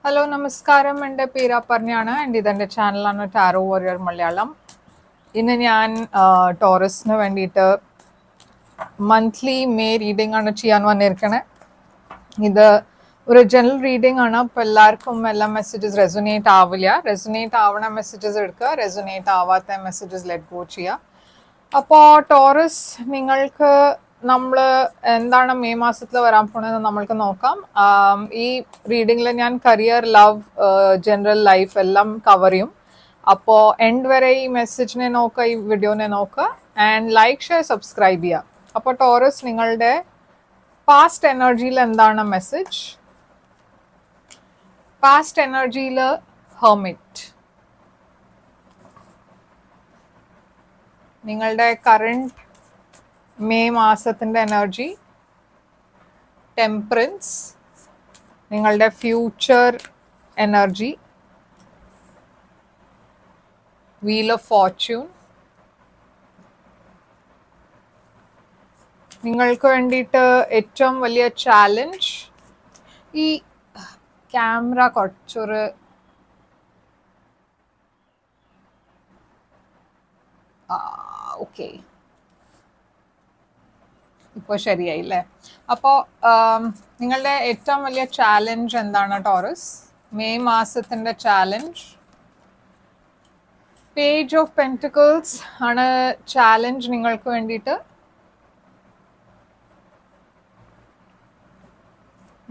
Hello നമസ്കാരം, എൻ്റെ പേര് അപർണയാണ്. എൻ്റെ ഇതെൻ്റെ ചാനലാണ് ടാരോ വാരിയർ മലയാളം. ഇന്ന് ഞാൻ ടോറസിന് വേണ്ടിയിട്ട് മന്ത്ലി മേ റീഡിംഗ് ആണ് ചെയ്യാൻ വന്നിരിക്കണേ. ഇത് ഒരു ജനറൽ റീഡിംഗ് ആണ്. അപ്പോൾ എല്ലാവർക്കും എല്ലാ മെസ്സേജസ് റെസൊനേറ്റ് ആവില്ല. റെസൊനേറ്റ് ആവണ മെസ്സേജസ് എടുക്കുക, റെസൊനേറ്റ് ആവാത്ത മെസ്സേജസ് ലെറ്റ് ഗോ ചെയ്യുക. അപ്പോൾ ടോറസ്, നിങ്ങൾക്ക് നമ്മൾ എന്താണ് മെയ് മാസത്തിൽ വരാൻ പോണതെന്ന് നമ്മൾക്ക് നോക്കാം. ഈ റീഡിങ്ങിൽ ഞാൻ കരിയർ, ലവ്, ജനറൽ ലൈഫ് എല്ലാം കവർ ചെയ്യും. അപ്പോൾ എൻഡ് വരെ ഈ മെസ്സേജിനെ നോക്കുക, ഈ വീഡിയോനെ നോക്കുക, ആൻഡ് ലൈക്ക്, ഷെയർ, സബ്സ്ക്രൈബ് ചെയ്യുക. അപ്പോൾ ടോറസ്, നിങ്ങളുടെ പാസ്റ്റ് എനർജിയിൽ എന്താണ് മെസ്സേജ്? പാസ്റ്റ് എനർജിയിൽ ഹെർമിറ്റ്, നിങ്ങളുടെ കറണ്ട് മെയ് മാസത്തിൻ്റെ എനർജി ടെമ്പറൻസ്, നിങ്ങളുടെ future energy wheel of Fortune, നിങ്ങൾക്ക് വേണ്ടിയിട്ട് ഏറ്റവും വലിയ ചാലഞ്ച്. ഈ ക്യാമറ കുറച്ചൊരു ഓക്കെ, ഇപ്പോൾ ശരിയായില്ലേ? അപ്പോൾ നിങ്ങളുടെ ഏറ്റവും വലിയ ചാലഞ്ച് എന്താണ് ടോറസ്? മെയ് മാസത്തിൻ്റെ ചാലഞ്ച് പേജ് ഓഫ് പെൻറ്റിക്കിൾസ് ആണ് ചാലഞ്ച് നിങ്ങൾക്ക് വേണ്ടിയിട്ട്.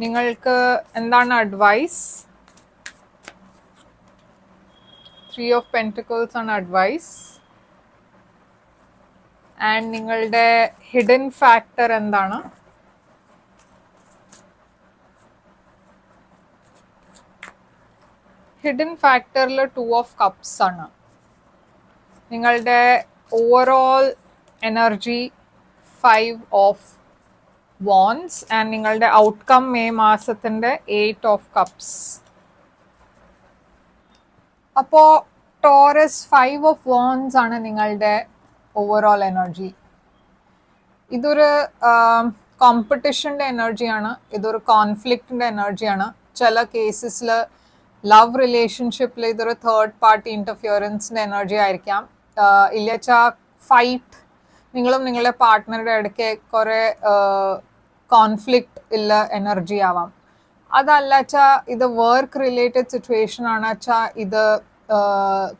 നിങ്ങൾക്ക് എന്താണ് അഡ്വൈസ്? 3 ഓഫ് പെൻറ്റിക്കിൾസ് ആണ് അഡ്വൈസ്. ആൻഡ് നിങ്ങളുടെ ഹിഡൻ ഫാക്ടർ എന്താണ്? ഹിഡൻ ഫാക്ടറിൽ 2 ഓഫ് കപ്സ് ആണ്. നിങ്ങളുടെ overall energy 5 of wands and നിങ്ങളുടെ ഔട്ട്കം മെയ് മാസത്തിൻ്റെ 8 ഓഫ് കപ്സ്. അപ്പോൾ ടോറസ്, 5 ഓഫ് wands ആണ് നിങ്ങളുടെ ഓവറോൾ എനർജി. ഇതൊരു കോമ്പറ്റീഷൻ്റെ എനർജിയാണ്, ഇതൊരു കോൺഫ്ലിക്റ്റിൻ്റെ എനർജിയാണ്. ചില കേസസിൽ ലവ് റിലേഷൻഷിപ്പിൽ ഇതൊരു തേർഡ് പാർട്ടി ഇൻ്റർഫിയറൻസിൻ്റെ എനർജി ആയിരിക്കാം. ഇല്ലച്ചാൽ ഫൈറ്റ്, നിങ്ങളും നിങ്ങളുടെ പാർട്ട്ണറുടെ ഇടയ്ക്ക് കുറേ കോൺഫ്ലിക്റ്റ് ഉള്ള എനർജി ആവാം. അതല്ലച്ചാൽ ഇത് വർക്ക് റിലേറ്റഡ് സിറ്റുവേഷൻ ആണ് വെച്ചാൽ ഇത്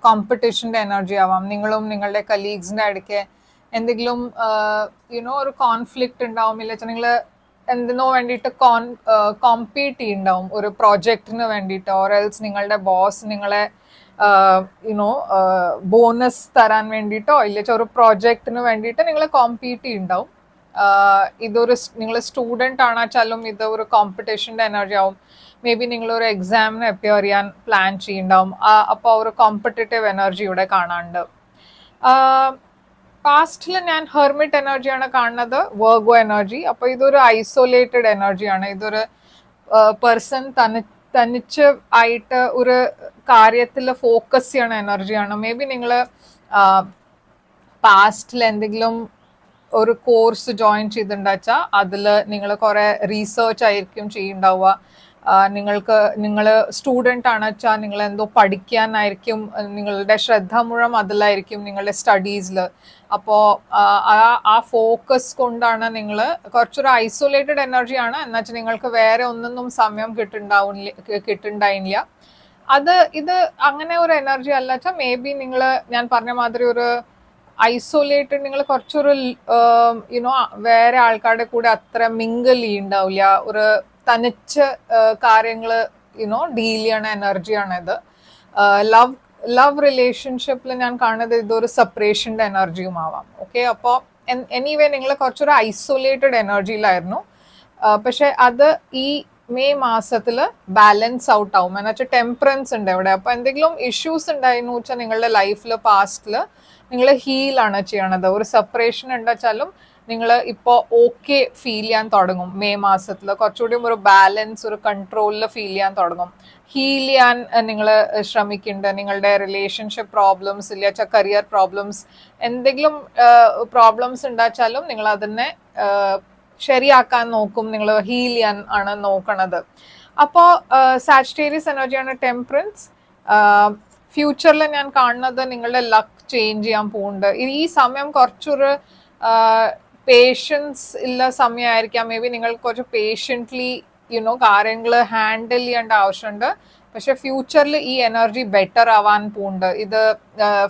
കോമ്പറ്റീഷൻ്റെ എനർജി ആവാം. നിങ്ങളും നിങ്ങളുടെ കലീഗ്സിൻ്റെ ഇടയ്ക്ക് എന്തെങ്കിലും ഒരു കോൺഫ്ലിക്റ്റ് ഉണ്ടാവും. ഇല്ലച്ചാൽ നിങ്ങൾ എന്തിനോ വേണ്ടിയിട്ട് കോമ്പീറ്റ് ചെയ്യുന്നുണ്ടാവും, ഒരു പ്രോജക്റ്റിന് വേണ്ടിയിട്ട്. ഓർ എൽസ് നിങ്ങളുടെ ബോസ് നിങ്ങളെ ബോണസ് തരാൻ വേണ്ടിയിട്ടോ ഇല്ലച്ചാൽ ഒരു പ്രോജക്റ്റിന് വേണ്ടിയിട്ട് നിങ്ങൾ കോമ്പീറ്റ് ചെയ്യുന്നുണ്ടാവും. ഇതൊരു നിങ്ങൾ സ്റ്റുഡൻ്റ് ആണെച്ചാലും ഇത് ഒരു കോമ്പറ്റീഷൻ്റെ എനർജി ആവും. മേ ബി നിങ്ങളൊരു എക്സാമിന് അപ്പിയർ ചെയ്യാൻ പ്ലാൻ ചെയ്യുന്നുണ്ടാവും. അപ്പോൾ ഒരു കോമ്പറ്റേറ്റീവ് എനർജി ഇവിടെ കാണാനുണ്ട്. പാസ്റ്റിൽ ഞാൻ ഹെർമിറ്റ് എനർജിയാണ് കാണുന്നത്, വെർഗോ എനർജി. അപ്പോൾ ഇതൊരു ഐസൊലേറ്റഡ് എനർജിയാണ്. ഇതൊരു പേഴ്സൺ തനിച്ച് ആയിട്ട് ഒരു കാര്യത്തിൽ ഫോക്കസ് ചെയ്യണ എനർജിയാണ്. മേ ബി നിങ്ങൾ പാസ്റ്റിൽ എന്തെങ്കിലും ഒരു കോഴ്സ് ജോയിൻ ചെയ്തിട്ടുണ്ടാച്ചാൽ അതിൽ നിങ്ങൾ കുറേ റീസേർച്ച് ആയിരിക്കും ചെയ്യുന്നുണ്ടാവുക. നിങ്ങൾ സ്റ്റുഡൻ്റ് ആണ് വെച്ചാൽ നിങ്ങൾ എന്തോ പഠിക്കാനായിരിക്കും, നിങ്ങളുടെ ശ്രദ്ധ മുഴുവൻ അതിലായിരിക്കും, നിങ്ങളുടെ സ്റ്റഡീസിൽ. അപ്പോൾ ആ ഫോക്കസ് കൊണ്ടാണ് നിങ്ങൾ കുറച്ചൊരു ഐസൊലേറ്റഡ് എനർജിയാണ്. എന്നുവെച്ചാൽ നിങ്ങൾക്ക് വേറെ ഒന്നൊന്നും സമയം കിട്ടുന്നുണ്ടായില്ല. ഇത് അങ്ങനെ ഒരു എനർജി അല്ല വെച്ചാൽ മേ ബി നിങ്ങൾ ഞാൻ പറഞ്ഞ മാതിരി ഒരു ഐസൊലേറ്റഡ്, നിങ്ങൾ കുറച്ചൊരു വേറെ ആൾക്കാരുടെ കൂടെ അത്ര മിങ്കിൾ ചെയ്യുന്നുണ്ടാവില്ല. ഒരു തനിച്ച് കാര്യങ്ങൾ ഡീൽ ചെയ്യണ എനർജിയാണ് ഇത്. ലവ് റിലേഷൻഷിപ്പിൽ ഞാൻ കാണുന്നത് ഇതൊരു സെപ്പറേഷൻ്റെ എനർജിയും ആവാം. ഓക്കെ, അപ്പോൾ എനിവേ നിങ്ങൾ കുറച്ചൊരു ഐസൊലേറ്റഡ് എനർജിയിലായിരുന്നു. പക്ഷെ അത് ഈ മെയ് മാസത്തിൽ ബാലൻസ് ഔട്ട് ആവും. എന്നുവെച്ചാൽ ടെമ്പറൻസ് ഉണ്ട് ഇവിടെ. അപ്പോൾ എന്തെങ്കിലും ഇഷ്യൂസ് ഉണ്ടായിരുന്നു വെച്ചാൽ നിങ്ങളുടെ ലൈഫിൽ പാസ്റ്റിൽ നിങ്ങൾ ഹീലാണ് ചെയ്യണത്. ഒരു സെപ്പറേഷൻ ഉണ്ടെച്ചാലും നിങ്ങൾ ഇപ്പോൾ ഓക്കെ ഫീൽ ചെയ്യാൻ തുടങ്ങും. മെയ് മാസത്തിൽ കുറച്ചുകൂടി ഒരു ബാലൻസ്, ഒരു കൺട്രോളിൽ ഫീൽ ചെയ്യാൻ തുടങ്ങും. ഹീൽ ചെയ്യാൻ നിങ്ങൾ ശ്രമിക്കുന്നുണ്ട്. നിങ്ങളുടെ റിലേഷൻഷിപ്പ് പ്രോബ്ലംസ് ഇല്ല, കരിയർ പ്രോബ്ലംസ്, എന്തെങ്കിലും പ്രോബ്ലംസ് ഉണ്ടാച്ചാലും നിങ്ങൾ അതിനെ ശരിയാക്കാൻ നോക്കും, നിങ്ങൾ ഹീൽ ചെയ്യാൻ ആണ് നോക്കണത്. അപ്പോൾ സാജിറ്റേറിയസ് എനർജിയാണ് ടെമ്പറൻസ്. ഫ്യൂച്ചറിൽ ഞാൻ കാണുന്നത് നിങ്ങളുടെ ലക്ക് ചേഞ്ച് ചെയ്യാൻ പോകുന്നുണ്ട്. ഈ സമയം കുറച്ചൊരു പേഷ്യൻസ് ഉള്ള സമയമായിരിക്കാം. മേ ബി നിങ്ങൾക്ക് കുറച്ച് പേഷ്യൻ്റ്ലി കാര്യങ്ങൾ ഹാൻഡിൽ ചെയ്യേണ്ട ആവശ്യമുണ്ട്. പക്ഷെ ഫ്യൂച്ചറിൽ ഈ എനർജി ബെറ്റർ ആവാൻ പോകുന്നുണ്ട്. ഇത്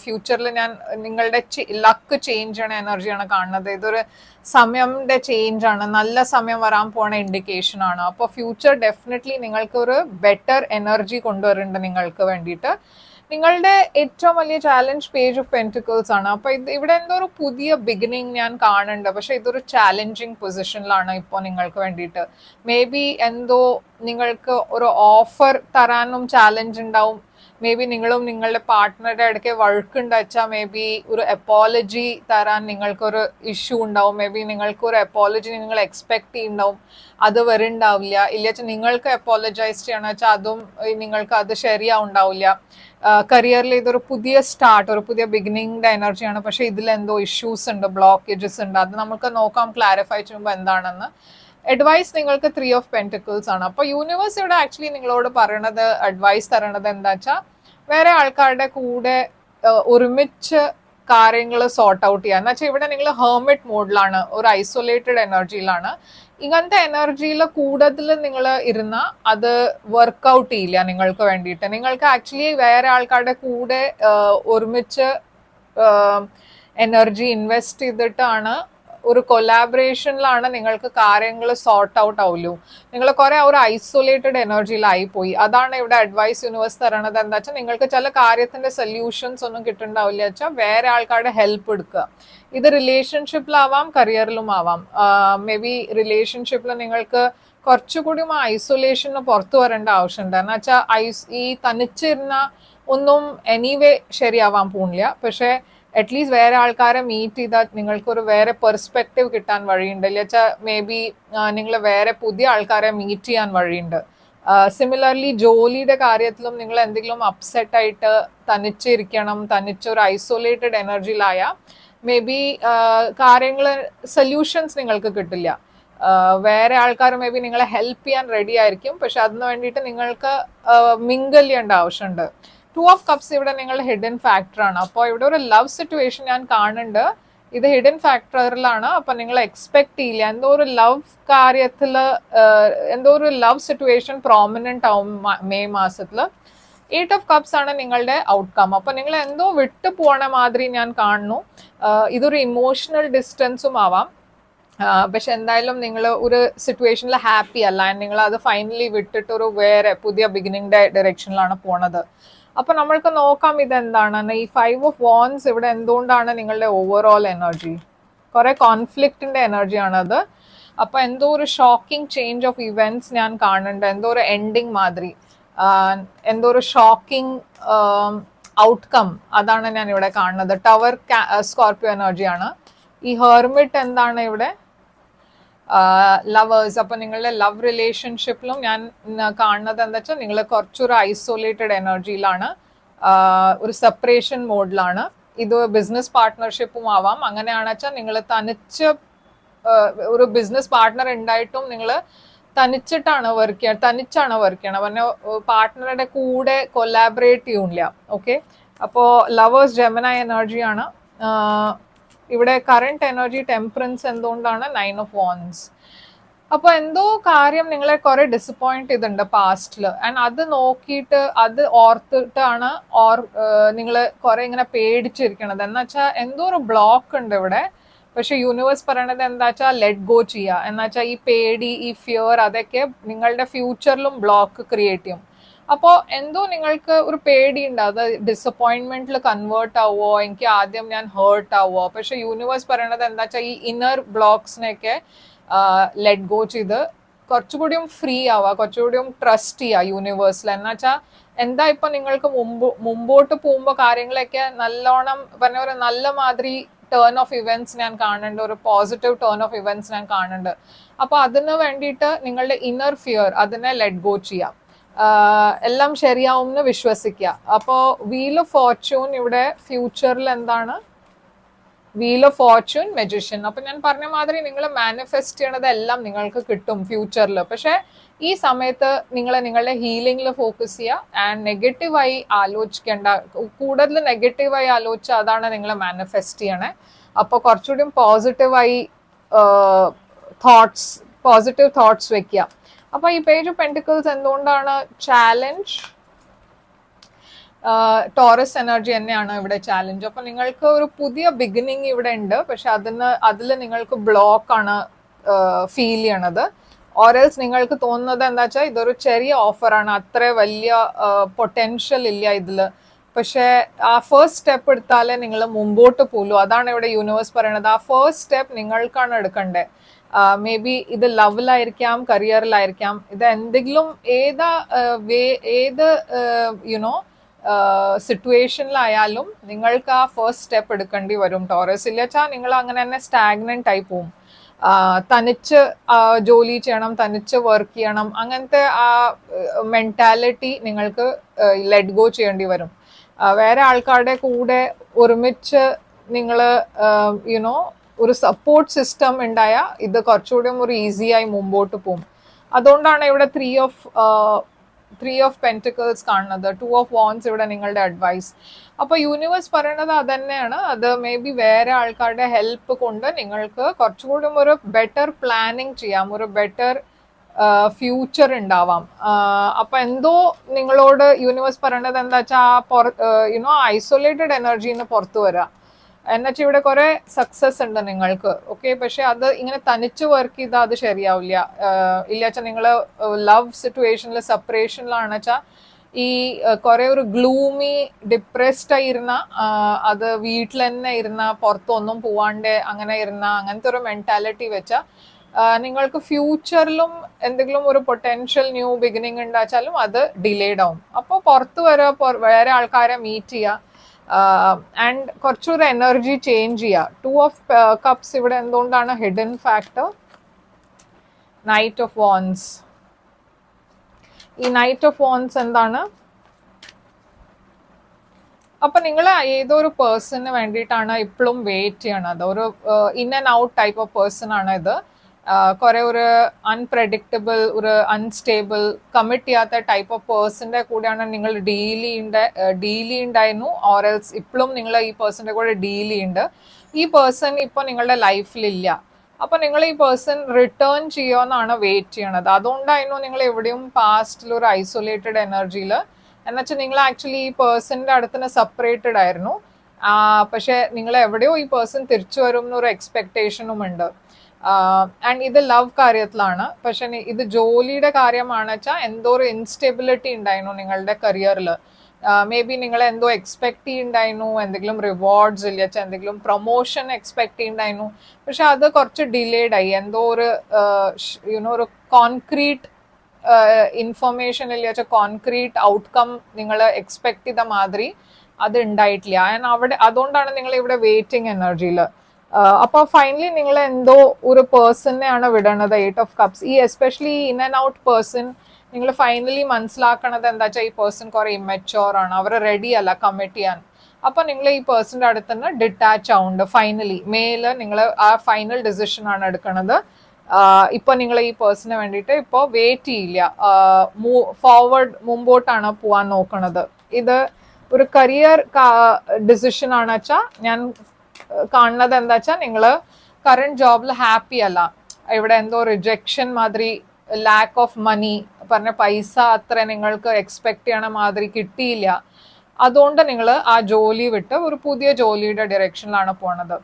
ഫ്യൂച്ചറിൽ ഞാൻ നിങ്ങളുടെ ലക്ക് ചേഞ്ച് ചെയ്യണ എനർജിയാണ് കാണുന്നത്. ഇതൊരു സമയത്തിന്റെ ചേഞ്ച് ആണ്, നല്ല സമയം വരാൻ പോണ ഇൻഡിക്കേഷൻ ആണ്. അപ്പോൾ ഫ്യൂച്ചർ ഡെഫിനറ്റ്ലി നിങ്ങൾക്ക് ഒരു ബെറ്റർ എനർജി കൊണ്ടുവരുന്നുണ്ട് നിങ്ങൾക്ക് വേണ്ടിയിട്ട്. നിങ്ങളുടെ ഏറ്റവും വലിയ ചാലഞ്ച് പേജ് ഓഫ് പെന്റിക്കിൾസ് ആണ്. അപ്പൊ ഇവിടെ എന്തോ ഒരു പുതിയ ബിഗിനിങ് ഞാൻ കാണുന്നുണ്ട്. പക്ഷെ ഇതൊരു ചാലഞ്ചിങ് പൊസിഷനിലാണ് ഇപ്പോൾ നിങ്ങൾക്ക് വേണ്ടിയിട്ട്. മേ ബി എന്തോ നിങ്ങൾക്ക് ഒരു ഓഫർ തരാനും ചാലഞ്ച് ഉണ്ടാവും. മേ ബി നിങ്ങളും നിങ്ങളുടെ പാർട്ട്ണറുടെ ഇടയ്ക്ക് വഴക്കുണ്ടാച്ചാൽ മേ ബി ഒരു അപ്പോളജി തരാൻ നിങ്ങൾക്കൊരു ഇഷ്യൂ ഉണ്ടാവും. മേ ബി നിങ്ങൾക്കൊരു അപ്പോളജി നിങ്ങൾ എക്സ്പെക്ട് ചെയ്യുന്നുണ്ടാവും, അത് വരുന്നുണ്ടാവില്ല. ഇല്ലാച്ചാൽ നിങ്ങൾക്ക് അപ്പോളജൈസ് ചെയ്യണം വെച്ചാൽ അതും നിങ്ങൾക്ക് അത് ശരിയാവുണ്ടാവില്ല. കരിയറിൽ ഇതൊരു പുതിയ സ്റ്റാർട്ട്, ഒരു പുതിയ ബിഗിനിങ്ങിന്റെ എനർജിയാണ്. പക്ഷെ ഇതിലെന്തോ ഇഷ്യൂസ് ഉണ്ട്, ബ്ലോക്കേജസ് ഉണ്ട്. അത് നമുക്ക് നോക്കാം ക്ലാരിഫൈ ചെയ്യുമ്പോൾ എന്താണെന്ന്. അഡ്വൈസ് നിങ്ങൾക്ക് 3 ഓഫ് പെന്റിക്കിൾസ് ആണ്. അപ്പോൾ യൂണിവേഴ്സ് ഇവിടെ ആക്ച്വലി നിങ്ങളോട് പറയണത്, അഡ്വൈസ് തരണത് എന്താ വെച്ചാൽ വേറെ ആൾക്കാരുടെ കൂടെ ഒരുമിച്ച് കാര്യങ്ങൾ സോർട്ട് ഔട്ട് ചെയ്യുക. എന്ന് വെച്ചാൽ ഇവിടെ നിങ്ങൾ ഹെർമിറ്റ് മോഡിലാണ്, ഒരു ഐസൊലേറ്റഡ് എനർജിയിലാണ്. ഇങ്ങനത്തെ എനർജിയിൽ കൂടുതൽ നിങ്ങൾ ഇരുന്ന അത് വർക്ക്ഔട്ട് ചെയ്യില്ല നിങ്ങൾക്ക് വേണ്ടിയിട്ട്. നിങ്ങൾക്ക് ആക്ച്വലി വേറെ ആൾക്കാരുടെ കൂടെ ഒരുമിച്ച് എനർജി ഇൻവെസ്റ്റ് ചെയ്തിട്ടാണ്, ഒരു കൊലാബറേഷനിലാണ് നിങ്ങൾക്ക് കാര്യങ്ങൾ സോർട്ട് ഔട്ട് ആവുള്ളൂ. നിങ്ങൾ കുറെ ഒരു ഐസൊലേറ്റഡ് എനർജിയിലായി പോയി. അതാണ് ഇവിടെ അഡ്വൈസ് യൂണിവേഴ്സ് തരണത്. എന്താ വെച്ചാൽ നിങ്ങൾക്ക് ചില കാര്യത്തിന്റെ സൊല്യൂഷൻസ് ഒന്നും കിട്ടുന്നുണ്ടാവില്ല വെച്ചാൽ വേറെ ആൾക്കാരുടെ ഹെൽപ്പ് എടുക്കുക. ഇത് റിലേഷൻഷിപ്പിലാവാം, കരിയറിലും ആവാം. മേ ബി റിലേഷൻഷിപ്പിൽ നിങ്ങൾക്ക് കുറച്ചുകൂടി ഐസൊലേഷന് പുറത്തു വരേണ്ട ആവശ്യമുണ്ട്. എന്ന് വെച്ചാൽ ഈ തനിച്ചിരുന്ന ഒന്നും എനിവേ ശരിയാവാൻ പോകുന്നില്ല. പക്ഷെ അറ്റ്ലീസ്റ്റ് വേറെ ആൾക്കാരെ മീറ്റ് ചെയ്താൽ നിങ്ങൾക്കൊരു വേറെ പെർസ്പെക്റ്റീവ് കിട്ടാൻ വഴിയുണ്ട്. ഇല്ലാച്ചാൽ മേ ബി നിങ്ങൾ വേറെ പുതിയ ആൾക്കാരെ മീറ്റ് ചെയ്യാൻ വഴിയുണ്ട്. സിമിലർലി ജോലിയുടെ കാര്യത്തിലും നിങ്ങൾ എന്തെങ്കിലും അപ്സെറ്റ് ആയിട്ട് തനിച്ചിരിക്കണം, തനിച്ചൊരു ഐസൊലേറ്റഡ് എനർജിയിലായ മേ ബി കാര്യങ്ങൾ സൊല്യൂഷൻസ് നിങ്ങൾക്ക് കിട്ടില്ല. വേറെ ആൾക്കാർ മേ ബി നിങ്ങളെ ഹെൽപ്പ് ചെയ്യാൻ റെഡി ആയിരിക്കും. പക്ഷെ അതിന് വേണ്ടിയിട്ട് നിങ്ങൾക്ക് മിങ്കിൾ ചെയ്യേണ്ട ആവശ്യമുണ്ട്. 2 ഓഫ് കപ്സ് ഇവിടെ നിങ്ങളുടെ ഹിഡൻ ഫാക്ടറാണ്. അപ്പോൾ ഇവിടെ ഒരു ലവ് സിറ്റുവേഷൻ ഞാൻ കാണുന്നുണ്ട്. ഇത് ഹിഡൻ ഫാക്ടറിലാണ്. അപ്പം നിങ്ങൾ എക്സ്പെക്ട് ചെയ്യില്ല, എന്തോ ഒരു ലവ് കാര്യത്തിൽ എന്തോ ഒരു ലവ് സിറ്റുവേഷൻ പ്രോമിനന്റ് ആവും മെയ് മാസത്തിൽ. 8 ഓഫ് കപ്സ് ആണ് നിങ്ങളുടെ ഔട്ട്കം. അപ്പം നിങ്ങൾ എന്തോ വിട്ടു പോണ മാതിരി ഞാൻ കാണുന്നു. ഇതൊരു ഇമോഷണൽ ഡിസ്റ്റൻസും ആവാം. പക്ഷെ എന്തായാലും നിങ്ങൾ ഒരു സിറ്റുവേഷനിൽ ഹാപ്പി അല്ല. നിങ്ങൾ അത് ഫൈനലി വിട്ടിട്ട് ഒരു വേറെ പുതിയ ബിഗിനിങ്ങിന്റെ ഡയറക്ഷനിലാണ് പോണത്. അപ്പൊ നമ്മൾക്ക് നോക്കാം ഇതെന്താണ്. ഈ 5 ഓഫ് വാൻഡ്സ് ഇവിടെ എന്തുകൊണ്ടാണ് നിങ്ങളുടെ ഓവറോൾ എനർജി, കുറെ കോൺഫ്ലിക്റ്റിന്റെ എനർജിയാണ് അത്. അപ്പൊ എന്തോ ഒരു ഷോക്കിംഗ് ചേഞ്ച് ഓഫ് ഇവന്റ്സ് ഞാൻ കാണുന്നുണ്ട്. എന്തോ ഒരു എൻഡിങ് മാതിരി, എന്തോ ഒരു ഷോക്കിംഗ് ഔട്ട്കം, അതാണ് ഞാൻ ഇവിടെ കാണുന്നത്. ടവർ സ്കോർപ്പിയോ എനർജിയാണ്. ഈ ഹെർമിറ്റ് എന്താണ് ഇവിടെ, ലവേഴ്സ്. അപ്പൊ നിങ്ങളുടെ ലവ് റിലേഷൻഷിപ്പിലും ഞാൻ കാണുന്നത് എന്താ വെച്ചാൽ നിങ്ങൾ കുറച്ചൊരു ഐസൊലേറ്റഡ് എനർജിയിലാണ്, ഒരു സെപ്പറേഷൻ മോഡിലാണ്. ഇത് ബിസിനസ് പാർട്ട്ണർഷിപ്പും ആവാം. അങ്ങനെയാണെന്ന് വെച്ചാൽ നിങ്ങൾ തനിച്ച് ഒരു ബിസിനസ് പാർട്ട്ണർ ഉണ്ടായിട്ടും നിങ്ങൾ തനിച്ചാണ് വർക്ക് ചെയ്യണം. പറഞ്ഞ പാർട്ട്ണറുടെ കൂടെ കൊലാബറേറ്റ് ചെയ്യില്ല. ഓക്കെ, അപ്പോൾ ലവേഴ്സ് ജെമിനി എനർജിയാണ്. ഇവിടെ കറണ്ട് എനർജി ടെമ്പറൻസ് എന്തുകൊണ്ടാണ് 9 ഓഫ് വാൻഡ്സ്. അപ്പൊ എന്തോ കാര്യം നിങ്ങളെ കുറെ ഡിസപ്പോയിന്റ് ചെയ്തിട്ടുണ്ട് പാസ്റ്റില്. ആൻഡ് അത് നോക്കിയിട്ട് അത് ഓർത്തിട്ടാണ് നിങ്ങൾ കുറെ ഇങ്ങനെ പേടിച്ചിരിക്കണത്. എന്ന് വെച്ചാൽ എന്തോ ഒരു ബ്ലോക്ക് ഉണ്ട് ഇവിടെ. പക്ഷെ യൂണിവേഴ്സ് പറയണത് എന്താ വെച്ചാൽ ലെറ്റ് ഗോ ചെയ്യുക. എന്ന് വെച്ചാൽ ഈ പേടി, ഈ ഫിയർ, അതൊക്കെ നിങ്ങളുടെ ഫ്യൂച്ചറിലും ബ്ലോക്ക് ക്രിയേറ്റ് ചെയ്യും. അപ്പോൾ എന്തോ നിങ്ങൾക്ക് ഒരു പേടിയുണ്ട്, അത് ഡിസപ്പോയിന്റ്മെന്റിൽ കൺവേർട്ട് ആവുമോ, എനിക്ക് ആദ്യം ഞാൻ ഹേർട്ട് ആവുമോ. പക്ഷെ യൂണിവേഴ്സ് പറയണത് എന്താ വെച്ചാൽ ഈ ഇന്നർ ബ്ലോക്സിനെയൊക്കെ ലെറ്റ് ഗോ ചെയ്ത് കുറച്ചുകൂടിയും ഫ്രീ ആവുക, കുറച്ചുകൂടിയും ട്രസ്റ്റ് ചെയ്യുക യൂണിവേഴ്സിൽ. എന്ന് വെച്ചാൽ എന്താ ഇപ്പൊ നിങ്ങൾക്ക് മുമ്പോട്ട് പോകുമ്പോൾ കാര്യങ്ങളൊക്കെ നല്ലോണം പറഞ്ഞ ഒരു നല്ല മാതിരി ടേൺ ഓഫ് ഇവന്റ്സ് ഞാൻ കാണുന്നുണ്ട്, ഒരു പോസിറ്റീവ് ടേൺ ഓഫ് ഇവന്റ്സ് ഞാൻ കാണുന്നുണ്ട്. അപ്പൊ അതിന് വേണ്ടിയിട്ട് നിങ്ങളുടെ ഇന്നർ ഫിയർ അതിനെ ലെറ്റ് ഗോ ചെയ്യാം. എല്ലാം ശരിയാവും എന്ന് വിശ്വസിക്കുക. അപ്പോൾ വീൽ ഓഫ് ഫോർച്യൂൺ ഇവിടെ ഫ്യൂച്ചറിൽ എന്താണ്, വീൽ ഓഫ് ഫോർച്യൂൺ, മെജിഷ്യൻ. അപ്പൊ ഞാൻ പറഞ്ഞ മാതിരി നിങ്ങൾ മാനിഫെസ്റ്റ് ചെയ്യണതെല്ലാം നിങ്ങൾക്ക് കിട്ടും ഫ്യൂച്ചറിൽ. പക്ഷെ ഈ സമയത്ത് നിങ്ങൾ നിങ്ങളുടെ ഹീലിംഗിൽ ഫോക്കസ് ചെയ്യുക ആൻഡ് നെഗറ്റീവായി ആലോചിക്കേണ്ട. കൂടുതൽ നെഗറ്റീവായി ആലോചിച്ചാൽ അതാണ് നിങ്ങൾ മാനിഫെസ്റ്റ് ചെയ്യണേ. അപ്പോൾ കുറച്ചുകൂടി പോസിറ്റീവായി പോസിറ്റീവ് തോട്ട്സ് വെക്കുക. അപ്പൊ ഈ പേജ് ഓഫ് പെന്റിക്കിൾസ് എന്തുകൊണ്ടാണ് ചാലഞ്ച്? ടോറസ് എനർജി തന്നെയാണ് ഇവിടെ ചാലഞ്ച്. അപ്പൊ നിങ്ങൾക്ക് ഒരു പുതിയ ബിഗിനിങ് ഇവിടെ ഉണ്ട്, പക്ഷെ അതിൽ നിങ്ങൾക്ക് ബ്ലോക്ക് ആണ് ഫീൽ ചെയ്യണത്. ഓരൽസ് നിങ്ങൾക്ക് തോന്നുന്നത് എന്താ വെച്ചാൽ ഇതൊരു ചെറിയ ഓഫറാണ്, അത്ര വലിയ പൊട്ടൻഷ്യൽ ഇല്ല ഇതില്. പക്ഷെ ആ ഫസ്റ്റ് സ്റ്റെപ്പ് എടുത്താലേ നിങ്ങൾ മുമ്പോട്ട് പോലൂ. അതാണ് ഇവിടെ യൂണിവേഴ്സ് പറയണത്. ആ ഫസ്റ്റ് സ്റ്റെപ്പ് നിങ്ങൾക്കാണ് എടുക്കണ്ടേ. മേ ബി ഇത് ലവിലായിരിക്കാം, കരിയറിലായിരിക്കാം, ഇത് എന്തെങ്കിലും ഏത് യുനോ സിറ്റുവേഷനിലായാലും നിങ്ങൾക്ക് ആ ഫസ്റ്റ് സ്റ്റെപ്പ് എടുക്കേണ്ടി വരും ടോറസ്. ഇല്ലച്ചാൽ നിങ്ങൾ അങ്ങനെ തന്നെ സ്റ്റാഗ്നന്റ് ആയി പോവും. തനിച്ച് ജോലി ചെയ്യണം, തനിച്ച് വർക്ക് ചെയ്യണം, അങ്ങനത്തെ ആ മെന്റാലിറ്റി നിങ്ങൾക്ക് ലെറ്റ് ഗോ ചെയ്യേണ്ടി വരും. വേറെ ആൾക്കാരുടെ കൂടെ ഒരുമിച്ച് നിങ്ങൾ യുനോ ഒരു സപ്പോർട്ട് സിസ്റ്റം ഉണ്ടായാൽ ഇത് കുറച്ചുകൂടി ഒരു ഈസിയായി മുമ്പോട്ട് പോകും. അതുകൊണ്ടാണ് ഇവിടെ ത്രീ ഓഫ് പെന്റിക്കിൾസ് കാണുന്നത്. 2 ഓഫ് വാൻഡ്സ് ഇവിടെ നിങ്ങളുടെ അഡ്വൈസ്. അപ്പൊ യൂണിവേഴ്സ് പറയണത് അതന്നെയാണ്. അത് മേ ബി വേറെ ആൾക്കാരുടെ ഹെൽപ്പ് കൊണ്ട് നിങ്ങൾക്ക് കുറച്ചുകൂടി ഒരു ബെറ്റർ പ്ലാനിങ് ചെയ്യാം, ഒരു ബെറ്റർ ഫ്യൂച്ചർ ഉണ്ടാവാം. അപ്പൊ എന്തോ നിങ്ങളോട് യൂണിവേഴ്സ് പറയണത് എന്താ വെച്ചാൽ യുനോ ഐസൊലേറ്റഡ് എനർജിന്ന് പുറത്തു വരാം. എന്നുവെച്ചാൽ ഇവിടെ കുറെ സക്സസ് ഉണ്ട് നിങ്ങൾക്ക്, ഓക്കെ. പക്ഷെ അത് ഇങ്ങനെ തനിച്ച് വർക്ക് ചെയ്താൽ അത് ശരിയാവില്ല. ഇല്ലാച്ചാൽ നിങ്ങൾ ലവ് സിറ്റുവേഷനിൽ സെപ്പറേഷനിലാണെന്ന് വെച്ചാൽ ഈ കുറെ ഒരു ഗ്ലൂമി ഡിപ്രസ്ഡ് ആയിരുന്ന, അത് വീട്ടിൽ തന്നെ ഇരുന്ന, പുറത്തൊന്നും പോവാണ്ട് അങ്ങനെ ഇരുന്ന, അങ്ങനത്തെ ഒരു മെന്റാലിറ്റി വെച്ചാൽ നിങ്ങൾക്ക് ഫ്യൂച്ചറിലും എന്തെങ്കിലും ഒരു പൊട്ടൻഷ്യൽ ന്യൂ ബിഗിനിങ് ഉണ്ടാച്ചാലും അത് ഡിലേഡ് ആവും. അപ്പോൾ പുറത്ത് വേറെ ആൾക്കാരെ മീറ്റ് ചെയ്യുക ആൻഡ് കുറച്ചൊരു എനർജി ചേഞ്ച് ചെയ്യുക. 2 ഓഫ് കപ്സ് ഇവിടെ എന്തുകൊണ്ടാണ് hidden factor? Knight of wands. ഈ നൈറ്റ് ഓഫ് വാൻഡ്സ് എന്താണ്? അപ്പൊ നിങ്ങൾ ഏതോ ഒരു പേഴ്സണിന് വേണ്ടിയിട്ടാണ് ഇപ്പോഴും വെയിറ്റ് ചെയ്യണത്. ഒരു in and out type of person ആണ് ഇത്. കുറെ ഒരു അൺപ്രഡിക്റ്റബിൾ, ഒരു അൺസ്റ്റേബിൾ, കമ്മിറ്റ് ചെയ്യാത്ത ടൈപ്പ് ഓഫ് പേഴ്സന്റെ കൂടെയാണ് നിങ്ങൾ ഡീൽ ചെയ്യണ്ടായിരുന്നു. ഓറൽസ് ഇപ്പോഴും നിങ്ങൾ ഈ പേഴ്സന്റെ കൂടെ ഡീൽ ചെയ്യുന്നുണ്ട്. ഈ പേഴ്സൺ ഇപ്പൊ നിങ്ങളുടെ ലൈഫിലില്ല. അപ്പൊ നിങ്ങൾ ഈ പേഴ്സൺ റിട്ടേൺ ചെയ്യുമെന്നാണ് വെയിറ്റ് ചെയ്യണത്. അതുകൊണ്ടായിരുന്നു നിങ്ങൾ എവിടെയും പാസ്റ്റിൽ ഒരു ഐസൊലേറ്റഡ് എനർജിയിൽ, എന്നുവെച്ചാൽ നിങ്ങൾ ആക്ച്വലി ഈ പേഴ്സന്റെ അടുത്തിന് സെപ്പറേറ്റഡ് ആയിരുന്നു. പക്ഷെ നിങ്ങൾ എവിടെയോ ഈ പേഴ്സൺ തിരിച്ചു വരും എന്നൊരു എക്സ്പെക്ടേഷനും ഉണ്ട്. ആൻഡ് ഇത് ലവ് കാര്യത്തിലാണ്. പക്ഷെ ഇത് ജോലിയുടെ കാര്യമാണ് വെച്ചാൽ എന്തോ ഒരു ഇൻസ്റ്റെബിലിറ്റി ഉണ്ടായിരുന്നു നിങ്ങളുടെ കരിയറിൽ. മേ ബി നിങ്ങൾ എന്തോ എക്സ്പെക്ട് ചെയ്യുന്നുണ്ടായിരുന്നു, എന്തെങ്കിലും റിവാർഡ്സ് ഇല്ല, എന്തെങ്കിലും പ്രൊമോഷൻ എക്സ്പെക്ട് ചെയ്യുന്നുണ്ടായിരുന്നു. പക്ഷെ അത് കുറച്ച് ഡിലേഡ് ആയി. എന്തോ ഒരു യുനോ ഒരു കോൺക്രീറ്റ് ഇൻഫർമേഷൻ ഇല്ല, കോൺക്രീറ്റ് ഔട്ട്കം നിങ്ങൾ എക്സ്പെക്ട് ചെയ്ത മാതിരി അത് ഉണ്ടായിട്ടില്ല. ആൻഡ് അതുകൊണ്ടാണ് നിങ്ങൾ ഇവിടെ വെയിറ്റിംഗ് എനർജിയിൽ. അപ്പൊ ഫൈനലി നിങ്ങൾ എന്തോ ഒരു പേഴ്സണെയാണ് വിടണത്. 8 ഓഫ് കപ്സ്. ഈ especially in and out person നിങ്ങൾ ഫൈനലി മനസ്സിലാക്കണത് എന്താ വെച്ചാൽ ഈ പേഴ്സൺ കുറെ ഇമ്മച്ചുവർ ആണ്, അവർ റെഡി അല്ല കമ്മിറ്റ് ചെയ്യാൻ. അപ്പൊ നിങ്ങൾ ഈ പേഴ്സന്റെ അടുത്ത് നിന്ന് ഡിറ്റാച്ച് ആവുന്നുണ്ട്. ഫൈനലി മേല് നിങ്ങൾ ആ ഫൈനൽ ഡിസിഷൻ ആണ് എടുക്കണത്. ഇപ്പൊ നിങ്ങൾ ഈ പേഴ്സണിന് വേണ്ടിയിട്ട് ഇപ്പൊ വെയിറ്റ് ചെയ്യില്ല, ഫോർവേഡ് മുമ്പോട്ടാണ് പോവാൻ നോക്കണത്. ഇത് ഒരു കരിയർ ഡിസിഷൻ ആണ് വെച്ചാൽ ഞാൻ കാണുന്നത് എന്താ വെച്ചാൽ നിങ്ങൾ കറന്റ് ജോബിൽ ഹാപ്പി അല്ല. ഇവിടെ എന്തോ റിജക്ഷൻ മാതിരി, ലാക്ക് ഓഫ് മണി, പറഞ്ഞ പൈസ അത്ര നിങ്ങൾക്ക് എക്സ്പെക്ട് ചെയ്യണ മാതിരി കിട്ടിയില്ല. അതുകൊണ്ട് നിങ്ങൾ ആ ജോലി വിട്ട് ഒരു പുതിയ ജോലിയുടെ ഡയറക്ഷനിലാണ് പോണത്.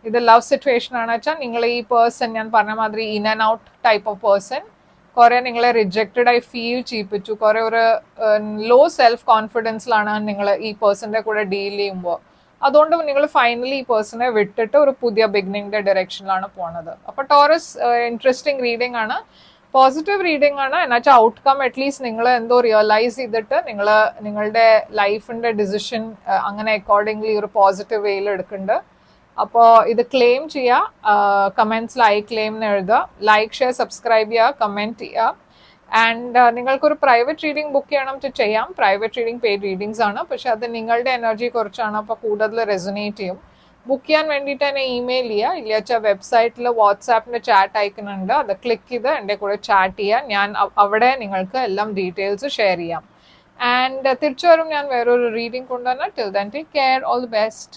ഇത് ലവ് സിറ്റുവേഷൻ ആണ് വെച്ചാൽ നിങ്ങൾ ഈ പേഴ്സൺ ഞാൻ പറഞ്ഞ മാതിരി in and out type of person കുറെ നിങ്ങളെ റിജക്റ്റഡ് ആയി ഫീൽ ചെയ്യിപ്പിച്ചു. കുറെ ഒരു ലോ സെൽഫ് കോൺഫിഡൻസിലാണ് നിങ്ങൾ ഈ പേഴ്സന്റെ കൂടെ ഡീൽ ചെയ്യുമ്പോൾ. അതുകൊണ്ട് നിങ്ങൾ ഫൈനലി ഈ പേഴ്സണെ വിട്ടിട്ട് ഒരു പുതിയ ബിഗിനിങ്ങിന്റെ ഡയറക്ഷനിലാണ് പോണത്. അപ്പൊ ടോറസ് ഇൻട്രസ്റ്റിംഗ് റീഡിംഗ് ആണ്, പോസിറ്റീവ് റീഡിംഗ് ആണ്. എന്നുവെച്ചാൽ ഔട്ട്കം അറ്റ്ലീസ്റ്റ് നിങ്ങൾ എന്തോ റിയലൈസ് ചെയ്തിട്ട് നിങ്ങളുടെ ലൈഫിന്റെ ഡിസിഷൻ അങ്ങനെ അക്കോർഡിംഗ്ലി ഒരു പോസിറ്റീവ് വേയിൽ എടുക്കുന്നുണ്ട്. അപ്പോൾ ഇത് ക്ലെയിം ചെയ്യുക. കമന്റ്സിൽ ഐ ക്ലെയിം എന്ന് എഴുതുക. ലൈക്ക്, ഷെയർ, സബ്സ്ക്രൈബ് ചെയ്യുക, കമന്റ് ചെയ്യുക. ആൻഡ് നിങ്ങൾക്കൊരു പ്രൈവറ്റ് റീഡിംഗ് ബുക്ക് ചെയ്യണം പ്രൈവറ്റ് റീഡിംഗ് പെയ്ഡ് റീഡിങ്സ് ആണ്. പക്ഷെ അത് നിങ്ങളുടെ എനർജി കുറിച്ചാണ്, അപ്പോൾ കൂടുതൽ റെസൊനേറ്റ് ചെയ്യും. ബുക്ക് ചെയ്യാൻ വേണ്ടിയിട്ട് എന്നെ ഇമെയിൽ ചെയ്യുക. ഇല്ല വെച്ചാൽ വെബ്സൈറ്റിൽ വാട്സാപ്പിൻ്റെ ചാറ്റ് അയക്കുന്നുണ്ട്, അത് ക്ലിക്ക് ചെയ്ത് എൻ്റെ കൂടെ ചാറ്റ് ചെയ്യുക. ഞാൻ അവിടെ നിങ്ങൾക്ക് എല്ലാം ഡീറ്റെയിൽസ് ഷെയർ ചെയ്യാം. ആൻഡ് തിരിച്ചു വരും ഞാൻ വേറൊരു റീഡിംഗ് കൊണ്ടുവന്നാൽ. Till then take care, all the best.